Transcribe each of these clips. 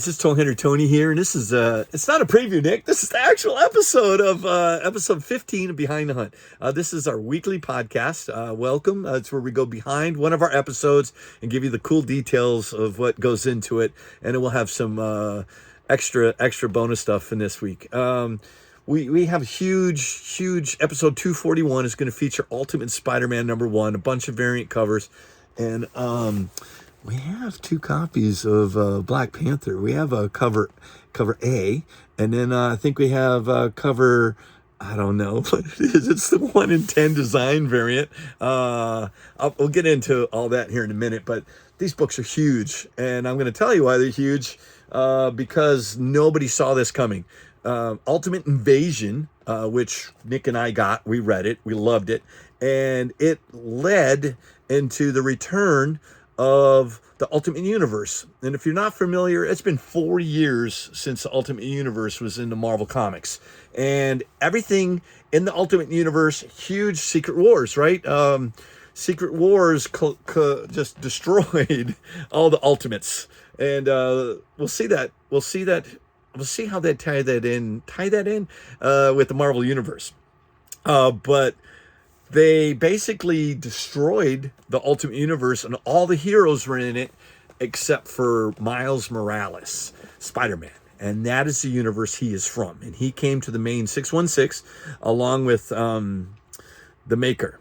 This is Toll Hunter Tony here, and this is it's not a preview, Nick. This is the actual episode of episode 15 of Behind the Hunt. This is our weekly podcast. Welcome. It's where we go behind one of our episodes and give you the cool details of what goes into it, and it will have some extra bonus stuff in this week. We have huge episode 241 is going to feature Ultimate Spider-Man #1, a bunch of variant covers, and we have two copies of Black Panther. We have a cover A, and then I think we have cover, I don't know what it is. It's the 1 in 10 design variant. We'll get into all that here in a minute, but these books are huge, and I'm going to tell you why they're huge, because nobody saw this coming. Ultimate Invasion, which Nick and I got, we read it, we loved it, and it led into the return of the Ultimate Universe. And if you're not familiar, it's been 4 years since the Ultimate Universe was in the Marvel Comics. And everything in the Ultimate Universe, huge Secret Wars, right? Secret Wars just destroyed all the Ultimates. And we'll see how they tie that in with the Marvel Universe. But they basically destroyed the Ultimate Universe, and all the heroes were in it except for Miles Morales, Spider-Man. And that is the universe he is from. And he came to the main 616 along with the Maker.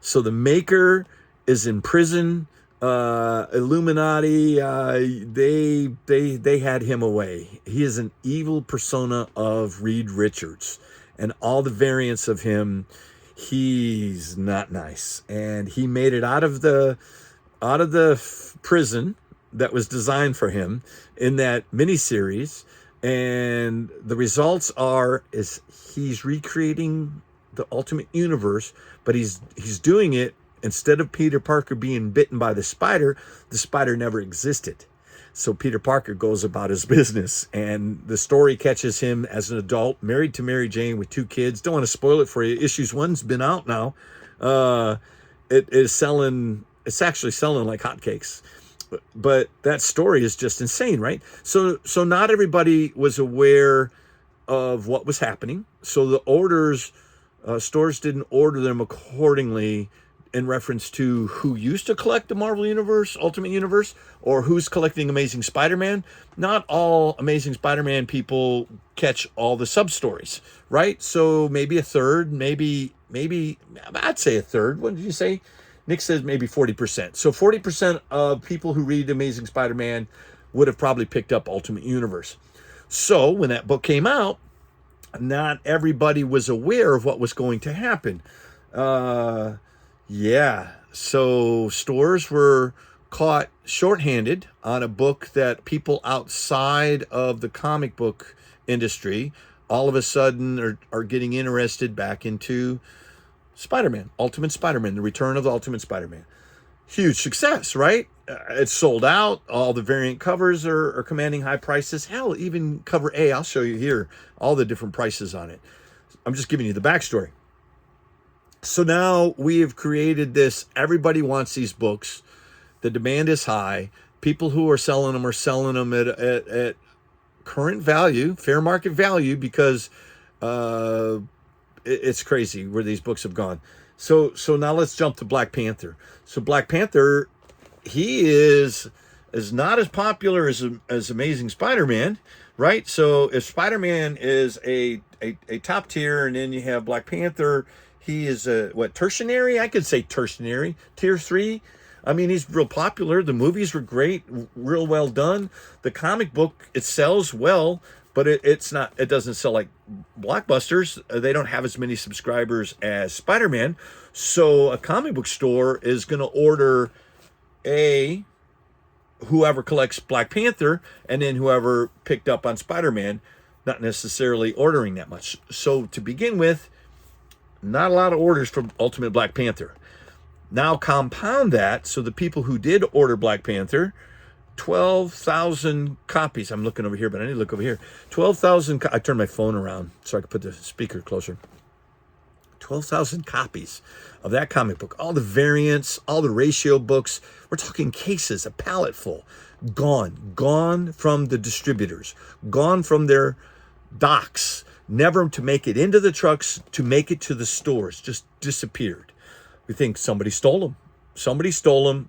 So the Maker is in prison. Illuminati, they had him away. He is an evil persona of Reed Richards. And all the variants of him, he's not nice, and he made it out of the prison that was designed for him in that miniseries. And the results is he's recreating the Ultimate Universe, but he's doing it instead of Peter Parker being bitten by the spider never existed. So Peter Parker goes about his business, and the story catches him as an adult, married to Mary Jane with 2 kids. Don't want to spoil it for you. Issues 1's been out now. It's actually selling like hotcakes. But that story is just insane, right? So not everybody was aware of what was happening. So the stores didn't order them accordingly in reference to who used to collect the Marvel Universe, Ultimate Universe, or who's collecting Amazing Spider-Man. Not all Amazing Spider-Man people catch all the sub-stories, right? So maybe a third, maybe I'd say a third. What did you say? Nick says maybe 40%. So 40% of people who read Amazing Spider-Man would have probably picked up Ultimate Universe. So when that book came out, not everybody was aware of what was going to happen. Yeah, so stores were caught shorthanded on a book that people outside of the comic book industry all of a sudden are getting interested back into Spider-Man, Ultimate Spider-Man, the return of the Ultimate Spider-Man. Huge success, right? It's sold out. All the variant covers are commanding high prices. Hell, even cover A, I'll show you here, all the different prices on it. I'm just giving you the backstory. So now we have created this. Everybody wants these books. The demand is high. People who are selling them at current value, fair market value, because it's crazy where these books have gone. So now let's jump to Black Panther. So Black Panther, he is not as popular as Amazing Spider-Man, right? So if Spider-Man is a top tier, and then you have Black Panther, he is tertiary? I could say tertiary, tier 3. I mean, he's real popular. The movies were great, real well done. The comic book, it sells well, but it doesn't sell like blockbusters. They don't have as many subscribers as Spider-Man. So a comic book store is going to order whoever collects Black Panther, and then whoever picked up on Spider-Man, not necessarily ordering that much. So to begin with, not a lot of orders from Ultimate Black Panther. Now compound that, so the people who did order Black Panther, 12,000 copies. I'm looking over here, but I need to look over here. 12,000. I turned my phone around so I could put the speaker closer. 12,000 copies of that comic book. All the variants, all the ratio books. We're talking cases, a pallet full. Gone from the distributors, gone from their docks, never to make it into the trucks, to make it to the stores, just disappeared. We think somebody stole them. Somebody stole them,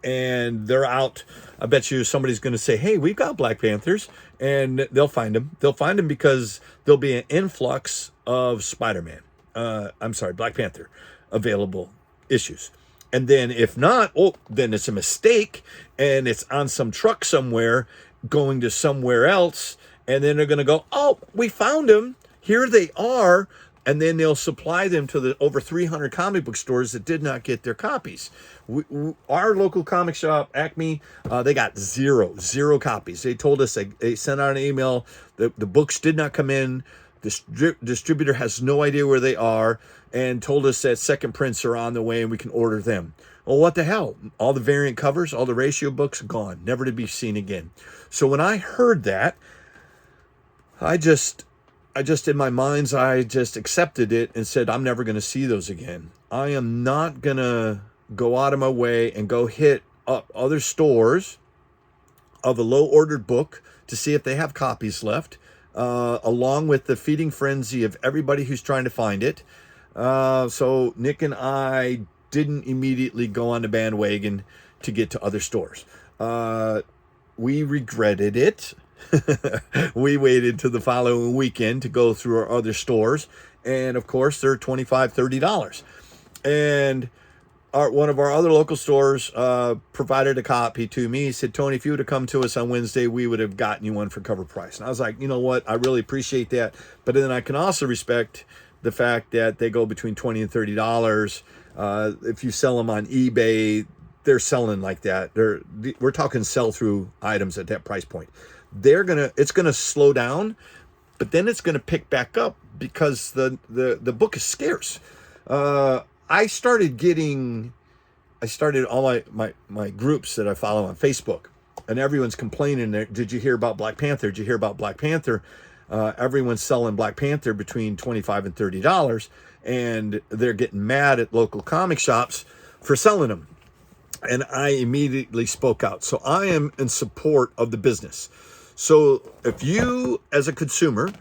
and they're out. I bet you somebody's going to say, hey, we've got Black Panthers, and they'll find them. They'll find them because there'll be an influx of Spider-Man. Black Panther available issues. And then if not, then it's a mistake, and it's on some truck somewhere going to somewhere else. And then they're going to go, oh, we found them. Here they are. And then they'll supply them to the over 300 comic book stores that did not get their copies. Our local comic shop, Acme, they got zero copies. They told us, they sent out an email, the books did not come in. The distributor has no idea where they are, and told us that second prints are on the way and we can order them. Well, what the hell? All the variant covers, all the ratio books, gone, never to be seen again. So when I heard that, I just in my mind's eye just accepted it and said, I'm never going to see those again. I am not going to go out of my way and go hit up other stores of a low ordered book to see if they have copies left, along with the feeding frenzy of everybody who's trying to find it. So Nick and I didn't immediately go on the bandwagon to get to other stores. We regretted it. We waited till the following weekend to go through our other stores, and of course they're $25-$30. And one of our other local stores provided a copy to me. He said, Tony, if you would have come to us on Wednesday, we would have gotten you one for cover price. And I was like, you know what, I really appreciate that, but then I can also respect the fact that they go between $20 and $30. If you sell them on eBay, they're selling like that. We're talking sell-through items at that price point. It's gonna slow down, but then it's gonna pick back up because the book is scarce. I started all my groups that I follow on Facebook, and everyone's complaining. Did you hear about Black Panther? Did you hear about Black Panther? Everyone's selling Black Panther between $25 and $30, and they're getting mad at local comic shops for selling them. And I immediately spoke out. So I am in support of the business. So if you, as a consumer,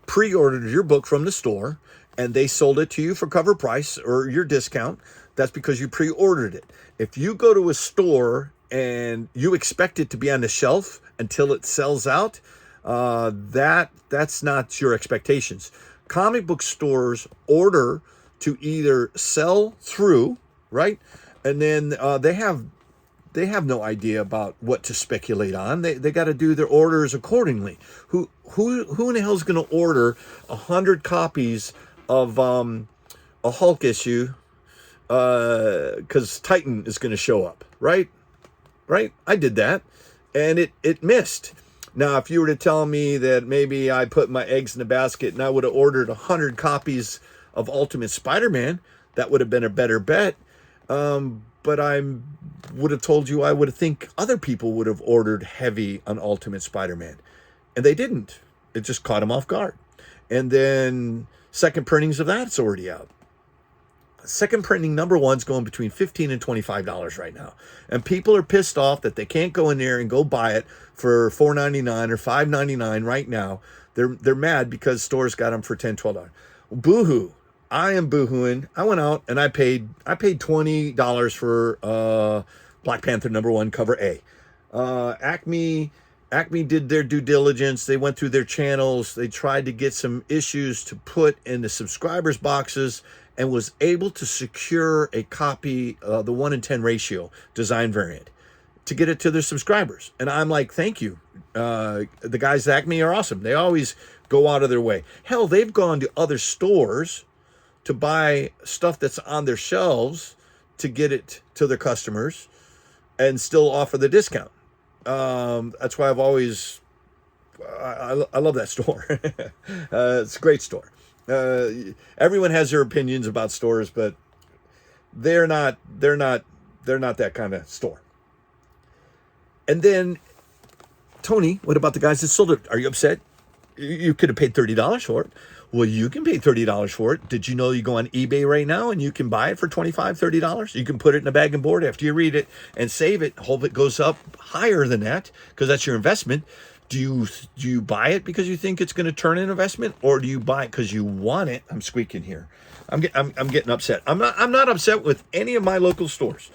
pre-ordered your book from the store and they sold it to you for cover price or your discount, that's because you pre-ordered it. If you go to a store and you expect it to be on the shelf until it sells out, that's not your expectations. Comic book stores order to either sell through, right? And then they have no idea about what to speculate on. They got to do their orders accordingly. Who in the hell is going to order 100 copies of a Hulk issue because Titan is going to show up, right? I did that, and it missed. Now, if you were to tell me that maybe I put my eggs in a basket and I would have ordered 100 copies of Ultimate Spider-Man, that would have been a better bet. But I would have told you I would think other people would have ordered heavy on Ultimate Spider-Man. And they didn't. It just caught them off guard. And then second printings of that's already out. Second printing number one's going between $15 and $25 right now. And people are pissed off that they can't go in there and go buy it for $4.99 or $5.99 right now. They're mad because stores got them for $10, $12. Boo-hoo. I am boohooing. I went out and I paid $20 for Black Panther number one cover A. Acme did their due diligence. They went through their channels. They tried to get some issues to put in the subscribers boxes and was able to secure a copy of the 1-in-10 ratio design variant to get it to their subscribers. And I'm like, thank you. The guys at Acme are awesome. They always go out of their way. Hell, they've gone to other stores to buy stuff that's on their shelves to get it to their customers and still offer the discount. That's why I've always, I love that store. It's a great store. Everyone has their opinions about stores, but they're not that kind of store. And then, Tony, what about the guys that sold it? Are you upset? You could have paid $30 for it. Well, you can pay $30 for it. Did you know you go on eBay right now and you can buy it for $25, $30? You can put it in a bag and board after you read it and save it. Hope it goes up higher than that because that's your investment. Do you buy it because you think it's going to turn an investment, or do you buy it because you want it? I'm squeaking here. I'm getting upset. I'm not upset with any of my local stores.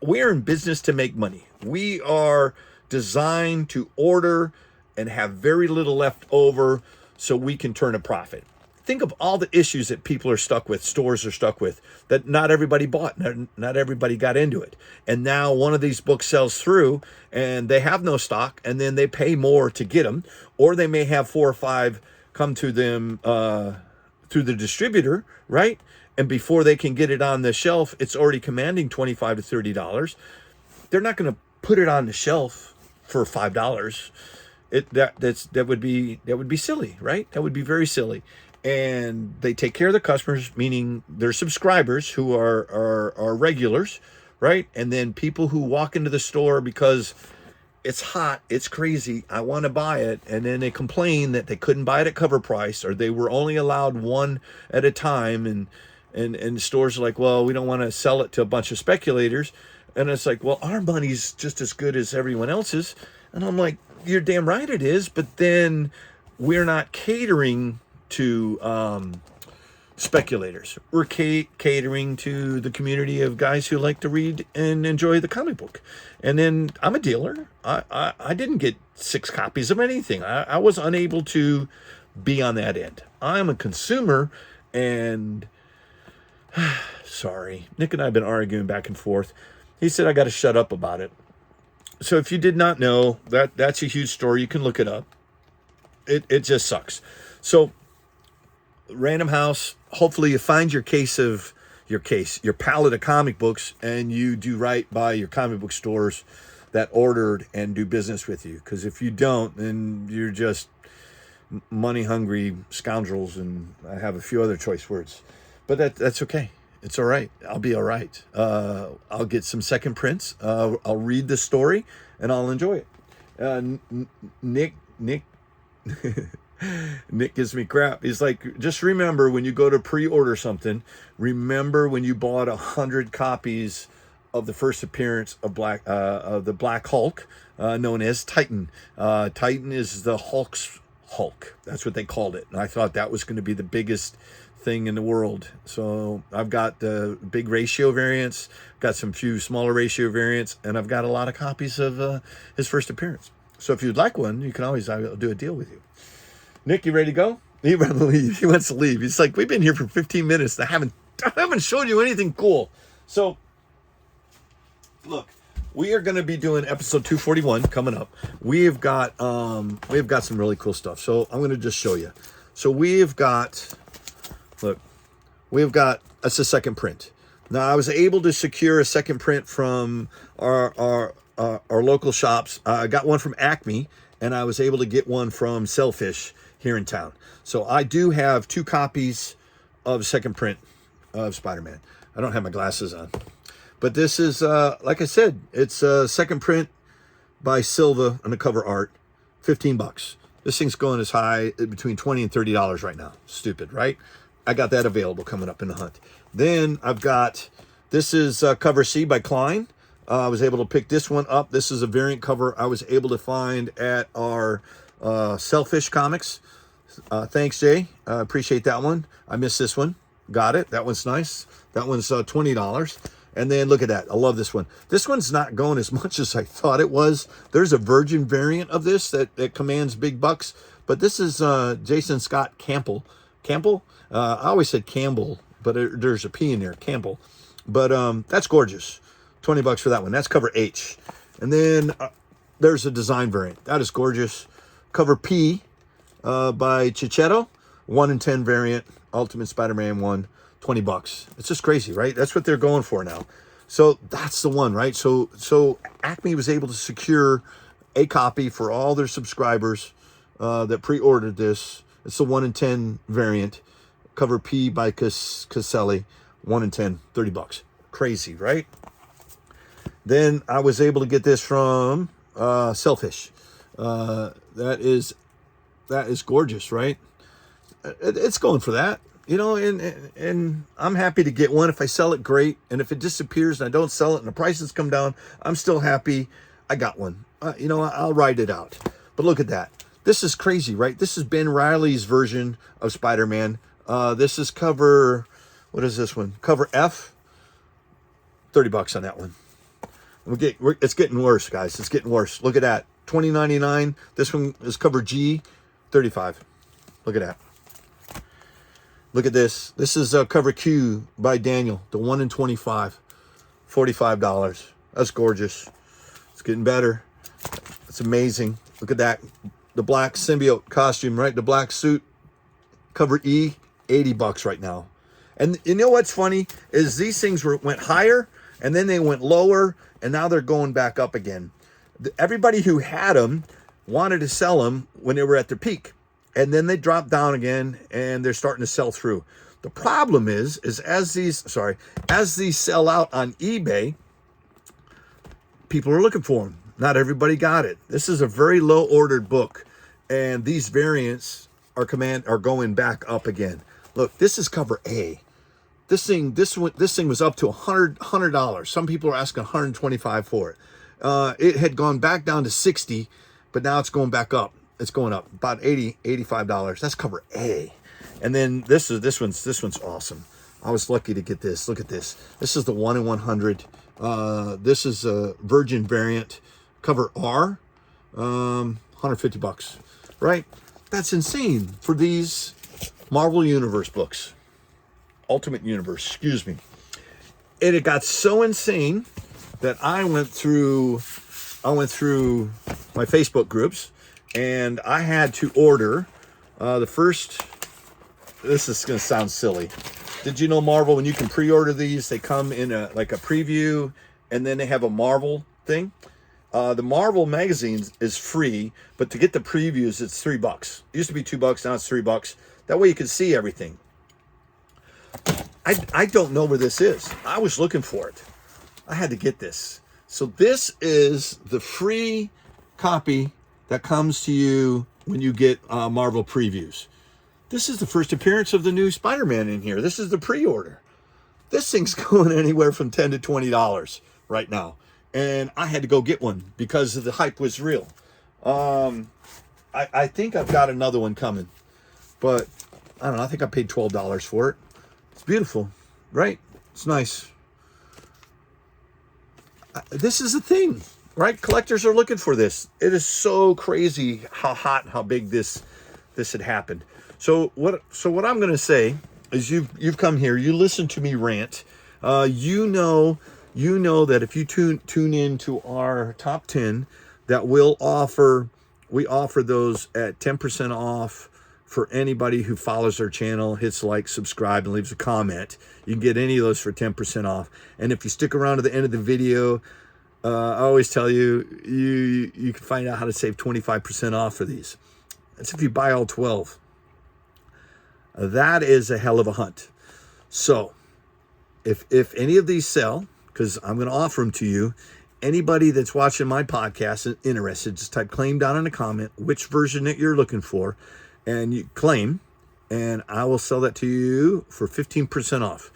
We're in business to make money. We are designed to order and have very little left over so we can turn a profit. Think of all the issues that people are stuck with, stores are stuck with, that not everybody bought, not everybody got into it. And now one of these books sells through and they have no stock, and then they pay more to get them, or they may have 4 or 5 come to them through the distributor, right? And before they can get it on the shelf, it's already commanding $25 to $30. They're not going to put it on the shelf for $5. That would be silly, right? That would be very silly. And they take care of the customers, meaning their subscribers who are regulars, right? And then people who walk into the store because it's hot, it's crazy, I want to buy it, and then they complain that they couldn't buy it at cover price, or they were only allowed one at a time, and stores are like, well, we don't want to sell it to a bunch of speculators. And it's like, well, our money's just as good as everyone else's. And I'm like, you're damn right it is, but then we're not catering to speculators. We're catering to the community of guys who like to read and enjoy the comic book. And then I'm a dealer. I didn't get 6 copies of anything. I was unable to be on that end. I'm a consumer, and sorry, Nick and I have been arguing back and forth. He said I got to shut up about it. So if you did not know, that's a huge story. You can look it up. It just sucks. So Random House, hopefully you find your palette of comic books, and you do right by your comic book stores that ordered and do business with you. Because if you don't, then you're just money hungry scoundrels, and I have a few other choice words. But that's okay. It's all right. I'll be all right. I'll get some second prints. I'll read the story, and I'll enjoy it. Nick Nick gives me crap. He's like, just remember when you go to pre-order something, remember when you bought 100 copies of the first appearance of the Black Hulk, known as Titan. Titan is the Hulk's Hulk. That's what they called it. And I thought that was going to be the biggest thing in the world. So I've got the big ratio variants, got some few smaller ratio variants, and I've got a lot of copies of his first appearance. So if you'd like one, you can always, I'll do a deal with you. Nick, you ready to go? He wants to leave. He wants to leave. He's like, we've been here for 15 minutes. I haven't showed you anything cool. So look, we are going to be doing episode 241 coming up. We've got some really cool stuff. So I'm going to just show you. So we've got that's a second print. Now I was able to secure a second print from our local shops. I got one from Acme, and I was able to get one from Selfish here in town. So I do have 2 copies of second print of Spider-Man. I don't have my glasses on, but this is like I said, it's a second print by Silva on the cover art, $15. This thing's going as high between $20 and $30 right now. Stupid, right? I got that available coming up in the hunt. Then I've got, this is cover C by Klein. I was able to pick this one up. This is a variant cover I was able to find at our Selfish Comics. Thanks, Jay. I appreciate that one. I missed this one. Got it. That one's nice. That one's $20. And then look at that. I love this one. This one's not going as much as I thought it was. There's a virgin variant of this that commands big bucks. But this is Jason Scott Campbell. Campbell? I always said Campbell, but there's a P in there. Campbell. But that's gorgeous. $20 for that one. That's cover H. And then there's a design variant. That is gorgeous. Cover P by Chichetto. 1 in 10 variant. Ultimate Spider-Man 1. $20. It's just crazy, right? That's what they're going for now. So that's the one, right? So Acme was able to secure a copy for all their subscribers that pre-ordered this. It's the 1 in 10 variant. Cover P by Caselli. 1 in 10. $30. Crazy, right? Then I was able to get this from Selfish. That is That is gorgeous, right? It's going for that, you know, and I'm happy to get one. If I sell it, great. And if it disappears and I don't sell it and the prices come down, I'm still happy I got one. You know, I'll ride it out. But look at that. This is crazy, right? This is Ben Reilly's version of Spider-Man. This is cover, what is this one? Cover F, $30 on that one. It's getting worse, guys. It's getting worse. Look at that. $20.99. This one is cover G, $35. Look at that. Look at this. This is cover Q by Daniel, the 1 in 25, $45. That's gorgeous. It's getting better. It's amazing. Look at that. The black symbiote costume, right? The black suit, cover E, $80 right now. And you know what's funny is these things went higher and then they went lower and now they're going back up again. Everybody who had them wanted to sell them when they were at their peak. And then they drop down again and they're starting to sell through. The problem is as these sell out on eBay, people are looking for them. Not everybody got it. This is a very low ordered book, and these variants are going back up again. Look, this is cover A. This thing was up to $100. Some people are asking $125 for it. It had gone back down to $60, but now it's going back up. It's going up about $80, $85. That's cover A. And then this one's awesome. I was lucky to get this. Look at this. This is the 1 in 100. This is a Virgin variant, cover R, $150. Right? That's insane for these Marvel Universe books. Ultimate Universe, excuse me. And it got so insane that I went through my Facebook groups. And I had to order the first, this is going to sound silly. Did you know, Marvel, when you can pre-order these, they come in like a preview and then they have a Marvel thing. The Marvel magazines is free, but to get the previews, it's $3. It used to be $2, now it's $3. That way you can see everything. I don't know where this is. I was looking for it. I had to get this. So this is the free copy that comes to you when you get Marvel previews. This is the first appearance of the new Spider-Man in here. This is the pre-order. This thing's going anywhere from $10 to $20 right now. And I had to go get one because the hype was real. I think I've got another one coming. But, I don't know, I think I paid $12 for it. It's beautiful, right? It's nice. This is a thing. Right? Collectors are looking for this. It is so crazy how hot and how big this had happened. So what I'm going to say is you've come here, you listen to me rant. You know that if you tune into our top 10 that we offer those at 10% off for anybody who follows our channel, hits like, subscribe, and leaves a comment. You can get any of those for 10% off. And if you stick around to the end of the video, I always tell you can find out how to save 25% off for these. That's if you buy all 12. That is a hell of a hunt. So if any of these sell, because I'm going to offer them to you, anybody that's watching my podcast and interested, just type claim down in the comment which version that you're looking for, and you claim, and I will sell that to you for 15% off.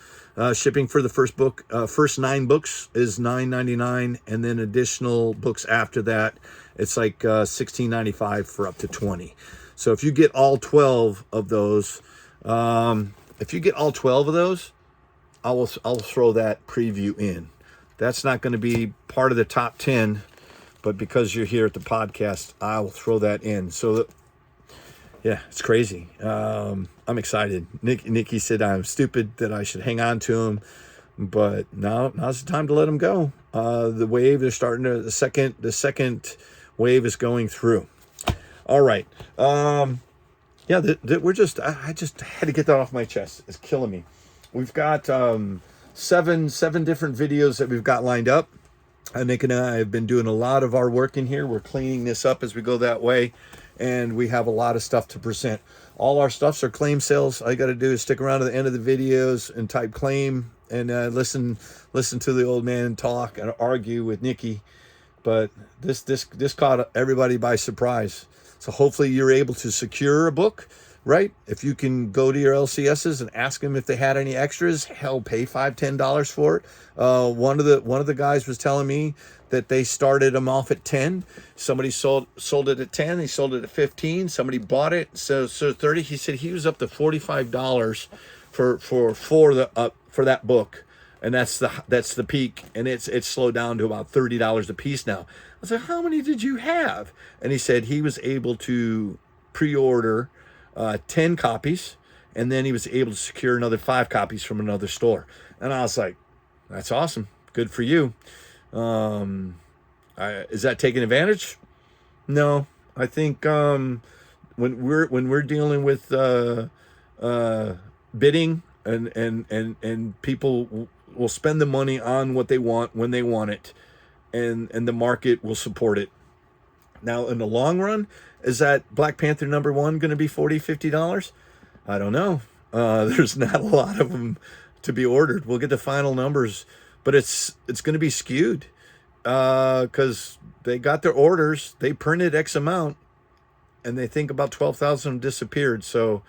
Shipping for the first book, first 9 books is $9.99, and then additional books after that, it's like $16.95 for up to 20. So if you get all 12 of those, I will throw that preview in. That's not going to be part of the top 10, but because you're here at the podcast, I will throw that in. So yeah, it's crazy. I'm excited. Nikki said I'm stupid that I should hang on to him, but now's the time to let him go. The wave is starting to, the second wave is going through. All right. Yeah, I just had to get that off my chest. It's killing me. We've got seven different videos that we've got lined up. Nick and I have been doing a lot of our work in here. We're cleaning this up as we go that way, and we have a lot of stuff to present. All our stuffs are claim sales. All you got to do is stick around to the end of the videos and type claim and listen to the old man talk and argue with Nikki. But this caught everybody by surprise. So hopefully you're able to secure a book, right? If you can go to your LCSs and ask them if they had any extras, hell, pay $5-10 for it. One of the guys was telling me that they started them off at 10. Somebody sold it at 10. They sold it at 15. Somebody bought it, so 30. He said he was up to $45 for that book. And that's the peak, and it's slowed down to about $30 a piece now. I said, how many did you have? And he said he was able to pre-order 10 copies, and then he was able to secure another 5 copies from another store. And I was like, that's awesome, good for you. Is that taking advantage? No, I think when we're dealing with bidding and people will spend the money on what they want when they want it, and the market will support it. Now, in the long run, is that Black Panther #1 going to be $40-50? I don't know. There's not a lot of them to be ordered. We'll get the final numbers, but it's going to be skewed because they got their orders, they printed X amount, and they think about 12,000 disappeared. So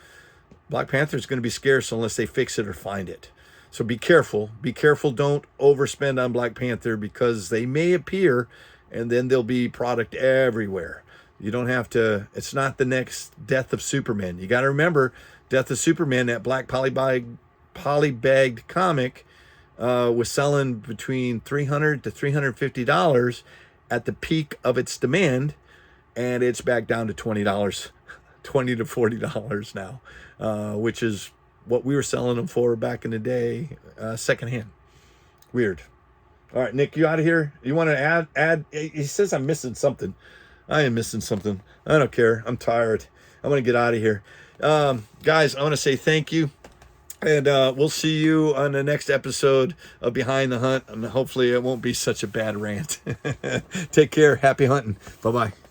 Black Panther is going to be scarce unless they fix it or find it. So be careful. Be careful. Don't overspend on Black Panther, because they may appear and then there'll be product everywhere. You don't have to. It's not the next Death of Superman. You got to remember, Death of Superman, that black polybagged comic, was selling between $300 to $350 at the peak of its demand, and it's back down to $20, $20 to $40 now, which is what we were selling them for back in the day, secondhand. Weird. All right, Nick, you out of here? You want to add? He says I'm missing something. I am missing something. I don't care. I'm tired. I'm going to get out of here. Guys, I want to say thank you. And we'll see you on the next episode of Behind the Hunt. And hopefully it won't be such a bad rant. Take care. Happy hunting. Bye-bye.